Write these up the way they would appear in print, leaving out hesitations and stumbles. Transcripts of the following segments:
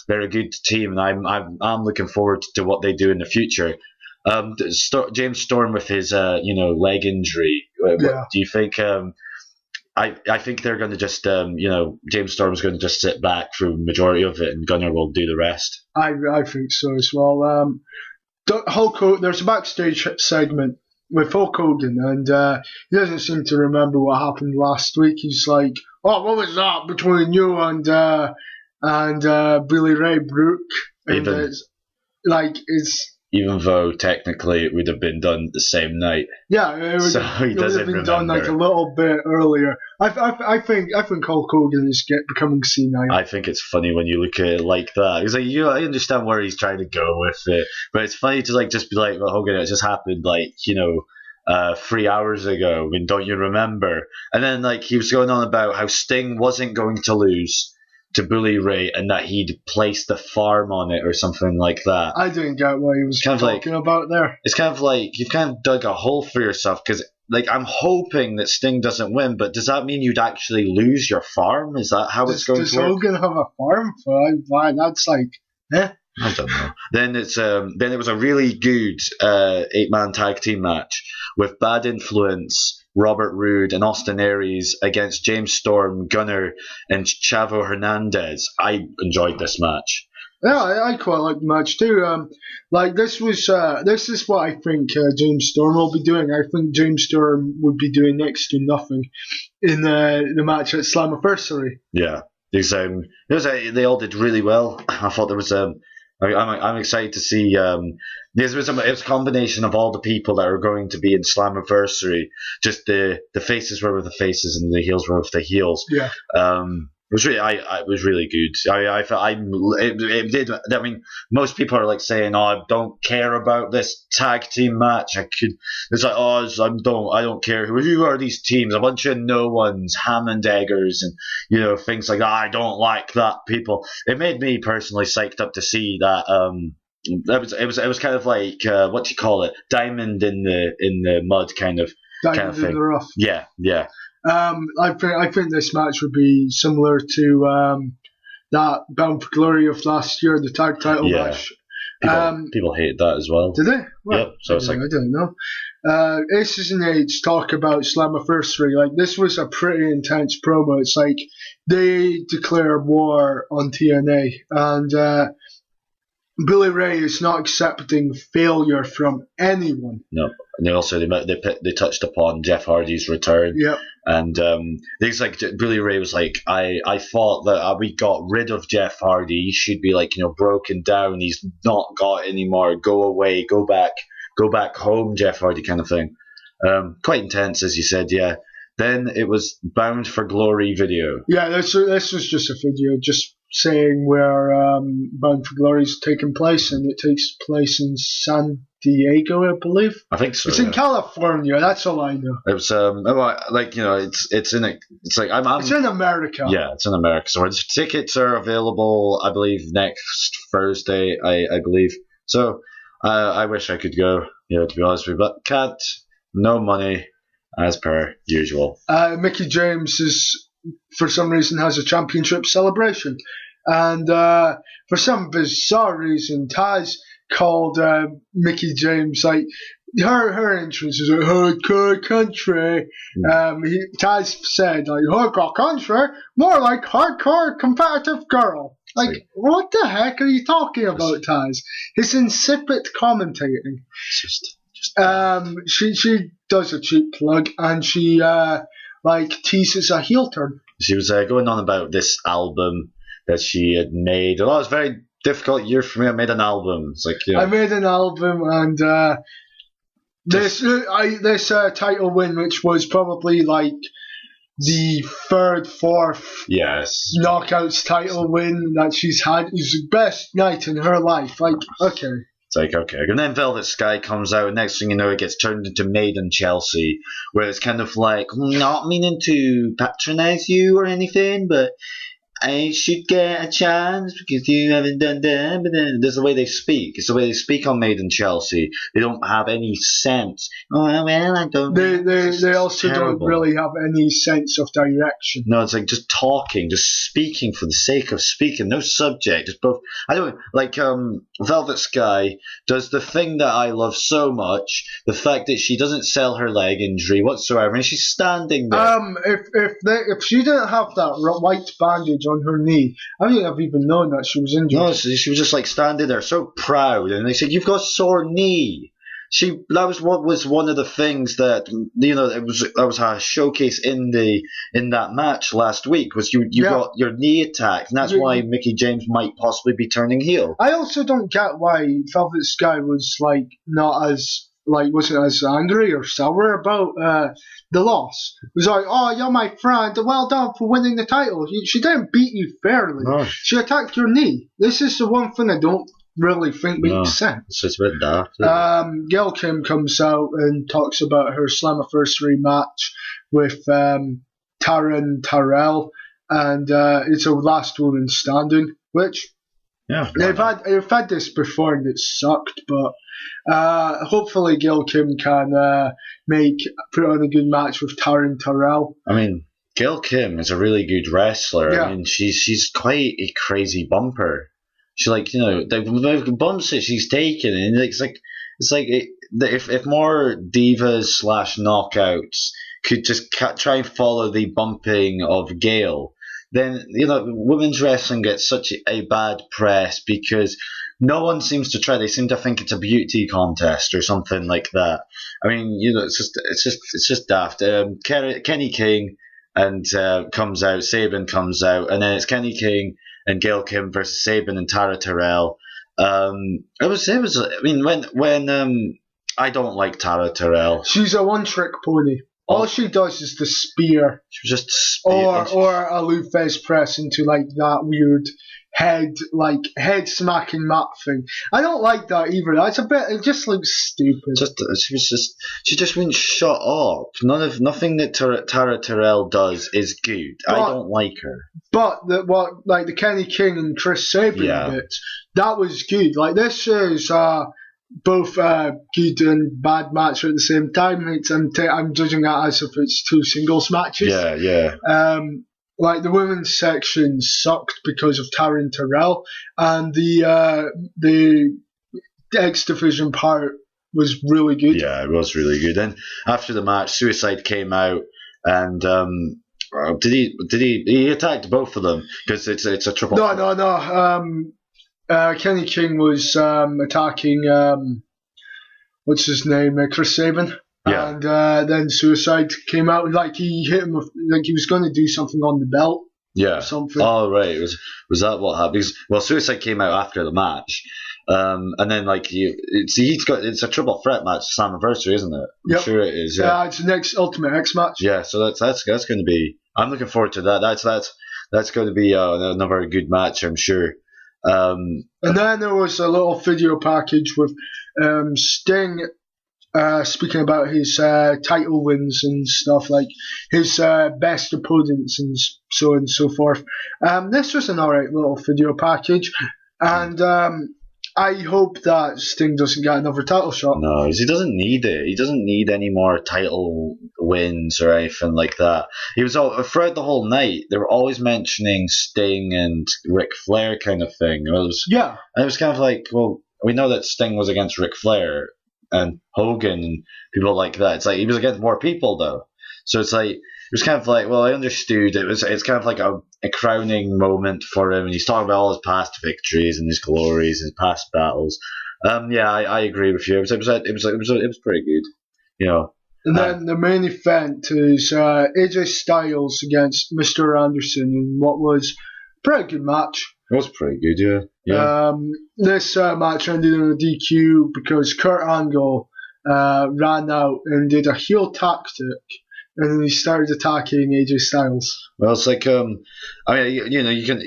they're a good team, and I'm looking forward to what they do in the future. James Storm with his leg injury. Yeah. Do you think? I think they're going to just James Storm's going to just sit back for the majority of it, and Gunner will do the rest. I think so as well. Hulk Hogan, there's a backstage segment with Hulk Hogan, and he doesn't seem to remember what happened last week. He's like, "Oh, what was that between you and Billy Ray Brooke?" And even though technically it would have been done the same night. Yeah, it would have been done like a little bit earlier. I think Hulk Hogan is becoming senile. I think it's funny when you look at it like that. It's like I understand where he's trying to go with it, but it's funny to just be like, "Well, Hogan, it just happened 3 hours ago. I mean, don't you remember?" And then he was going on about how Sting wasn't going to lose to Bully Ray, and that he'd placed the farm on it or something like that. I didn't get what he was talking about there. It's kind of like you've kind of dug a hole for yourself, because I'm hoping that Sting doesn't win, but does that mean you'd actually lose your farm? Is that how it's going to work? Does Hogan have a farm? That's I don't know. Then it was a really good 8-man tag team match with Bad Influence, Robert Roode, and Austin Aries against James Storm, Gunner, and Chavo Hernandez. I enjoyed this match. Yeah, I quite like the match too. This is what I think James Storm will be doing. I think James Storm would be doing next to nothing in the match at Slammiversary. Yeah, they all did really well. I thought there was I'm excited to see. It was a combination of all the people that are going to be in Slammiversary. Just the faces were with the faces and the heels were with the heels. Yeah. It was really good. It did. I mean, most people are saying, "Oh, I don't care about this tag team match." It's like, "Oh, I don't care. Who are these teams? A bunch of no ones, Hammond Eggers, and things like that. I don't like that people." It made me personally psyched up to see that. It was kind of like what do you call it? Diamond in the mud kind of Diamond thing. in the rough. Yeah. I think this match would be similar to that Bound for Glory of last year, the tag title match. People hated that as well. Did they? Well, yep. So I don't know. Aces and Eights talk about Slammiversary. This was a pretty intense promo. It's like they declare war on TNA, and Billy Ray is not accepting failure from anyone. No, and they touched upon Jeff Hardy's return. Yep. And Billy Ray was like, I thought that we got rid of Jeff Hardy. He should be broken down. He's not got anymore. Go away. Go back home, Jeff Hardy kind of thing. Quite intense, as you said. Yeah. Then it was Bound for Glory video. Yeah, this was just a video just saying where Bound for Glory is taking place, and it takes place in San Diego, I believe. I think so. It's in California. That's all I know. It was it's in America. Yeah, it's in America. So the tickets are available, I believe, next Thursday. I believe. So I wish I could go. To be honest with you, but can't. No money, as per usual. Mickey James for some reason has a championship celebration, and for some bizarre reason, Taz called Mickey James her entrance is a hardcore country. Taz said hardcore country, more like hardcore competitive girl. What the heck are you talking about, Taz? It's insipid commentating. She does a cheap plug, and she teases a heel turn. She was going on about this album that she had made. Oh, it was a very difficult year for me. I made an album. It's I made an album, and this title win, which was probably the third, fourth Knockouts title win that she's had, is the best night in her life. Okay. It's okay. And then Velvet Sky comes out, and next thing you know, it gets turned into Maiden Chelsea, where it's kind of not meaning to patronize you or anything, but I should get a chance because you haven't done that. But then there's the way they speak. It's the way they speak on Made in Chelsea. They don't have any sense. Oh well, I don't. They also don't terrible. really have any sense of direction. No, it's like just talking, just speaking for the sake of speaking. No subject. It's both. I don't like Velvet Sky does the thing that I love so much. The fact that she doesn't sell her leg injury whatsoever, and she's standing there. If she didn't have that white bandage on her knee, I wouldn't have even known that she was injured. No, she was just like standing there, so proud, and they said, "You've got a sore knee." That was what was one of the things that that was a showcase in that match last week was you got your knee attacked, and that's why Mickey James might possibly be turning heel. I also don't get why Velvet Sky was not as wasn't as angry or sour about the loss. It was like, oh, you're my friend, well done for winning the title. She didn't beat you fairly. No. She attacked your knee. This is the one thing I don't really think makes sense. It's a bit daft. Gail Kim comes out and talks about her Slammiversary match with Taryn Terrell, and it's a last woman standing, which they've had this before and it sucked, but hopefully Gail Kim can put on a good match with Taryn Terrell. I mean, Gail Kim is a really good wrestler. Yeah. I mean, she's quite a crazy bumper. She the bumps that she's taken, and it's like if more divas / knockouts could just try and follow the bumping of Gail, then women's wrestling gets such a bad press because no one seems to try. They seem to think it's a beauty contest or something like that. I mean, it's just daft. Kenny King and comes out, Sabin comes out, and then it's Kenny King and Gail Kim versus Sabin and Tara Terrell. It was. I mean, when I don't like Tara Terrell. She's a one-trick pony. All she does is the spear. She was just spear. Or a Lou Fez press into that weird head smacking mat thing. I don't like that either. That's it just looks stupid. She just wouldn't shut up. Nothing that Tara Terrell does is good. I don't like her. But the Kenny King and Chris Sabin bits, that was good. This is both good and bad match at the same time. I'm judging that as if it's two singles matches. Yeah. The women's section sucked because of Taryn Terrell, and the X Division part was really good. Yeah, it was really good. Then after the match, Suicide came out, and he attacked both of them because it's a triple. No. Kenny King was attacking what's his name, Chris Sabin. Yeah. And then Suicide came out he hit him with, he was going to do something on the belt. Yeah. Or something. Oh right, was that what happened? Well, Suicide came out after the match, and then it's a triple threat match, Slammiversary, isn't it? I'm sure it is. Yeah. It's the next Ultimate X match. Yeah, so that's going to be. I'm looking forward to that. That's going to be another good match, I'm sure. And then there was a little video package with Sting speaking about his title wins and stuff, like his best opponents and so on and so forth. This was an alright little video package, and I hope that Sting doesn't get another title shot. No, he doesn't need it. He doesn't need any more title wins or anything like that. He was throughout the whole night. They were always mentioning Sting and Ric Flair kind of thing. And it was kind of like, well, we know that Sting was against Ric Flair and Hogan and people like that. It's like he was against more people though. So it's like, it was kind of like, well, I understood. It's kind of like a crowning moment for him, and he's talking about all his past victories and his glories, his past battles. I agree with you. It was pretty good, And then the main event is AJ Styles against Mr. Anderson in what was a pretty good match. It was pretty good, yeah. This match ended in a DQ because Kurt Angle ran out and did a heel tactic. And then he started attacking AJ Styles. Well, it's like, you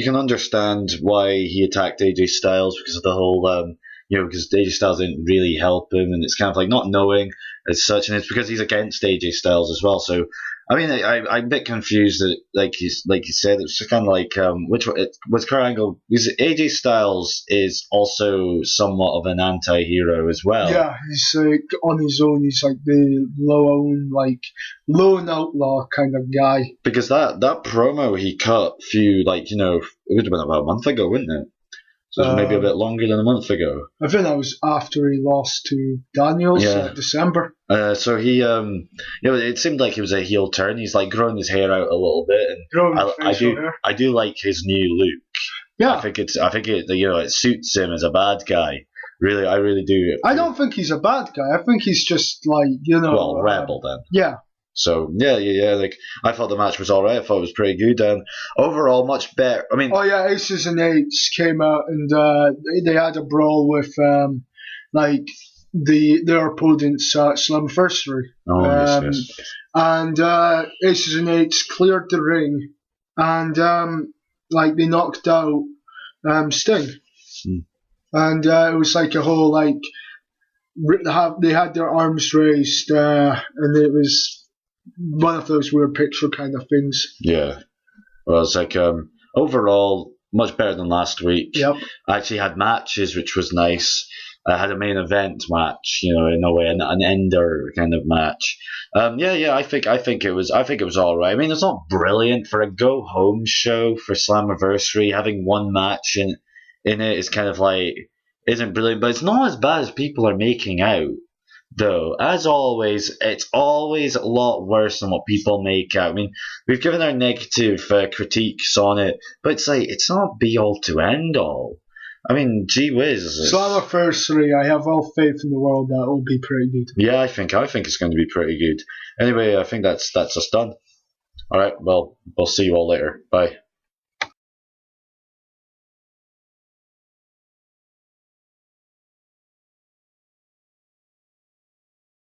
can understand why he attacked AJ Styles because of the whole, because AJ Styles didn't really help him, and it's kind of like not knowing as such, and it's because he's against AJ Styles as well. So I mean, I'm a bit confused that, like you said, it was just kind of like, which one, it was Kurt Angle, because AJ Styles is also somewhat of an anti-hero as well. Yeah, he's on his own. He's like the lone outlaw kind of guy. Because that promo he cut it would have been about a month ago, wouldn't it? So maybe a bit longer than a month ago. I think that was after he lost to Daniels in December. So he, it seemed like it was a heel turn. He's like growing his hair out a little bit, and I do like his new look. Yeah, I think it suits him as a bad guy. Really, I really do. I don't think he's a bad guy. I think he's just rebel then. Yeah. So yeah. Like I thought the match was all right. I thought it was pretty good, and overall much better. I mean, Aces and Eights came out and they had a brawl with their opponent's Slammiversary. Yes. And Aces and Eights cleared the ring, and they knocked out Sting, and it was like a whole they had their arms raised, and it was one of those weird picture kind of things. Yeah. Well, it's like overall much better than last week. Yep. I actually had matches, which was nice. I had a main event match, in a way, an ender kind of match. I think it was all right. I mean, it's not brilliant for a go home show for Slammiversary. Having one match in it is kind of like isn't brilliant, but it's not as bad as people are making out. Though, as always, it's always a lot worse than what people make out. I mean, we've given our negative critiques on it, but it's not be all to end all. I mean, gee whiz. Slammiversary, I have all faith in the world that will be pretty good. Yeah, I think it's going to be pretty good. Anyway, I think that's us done. All right, well, we'll see you all later. Bye.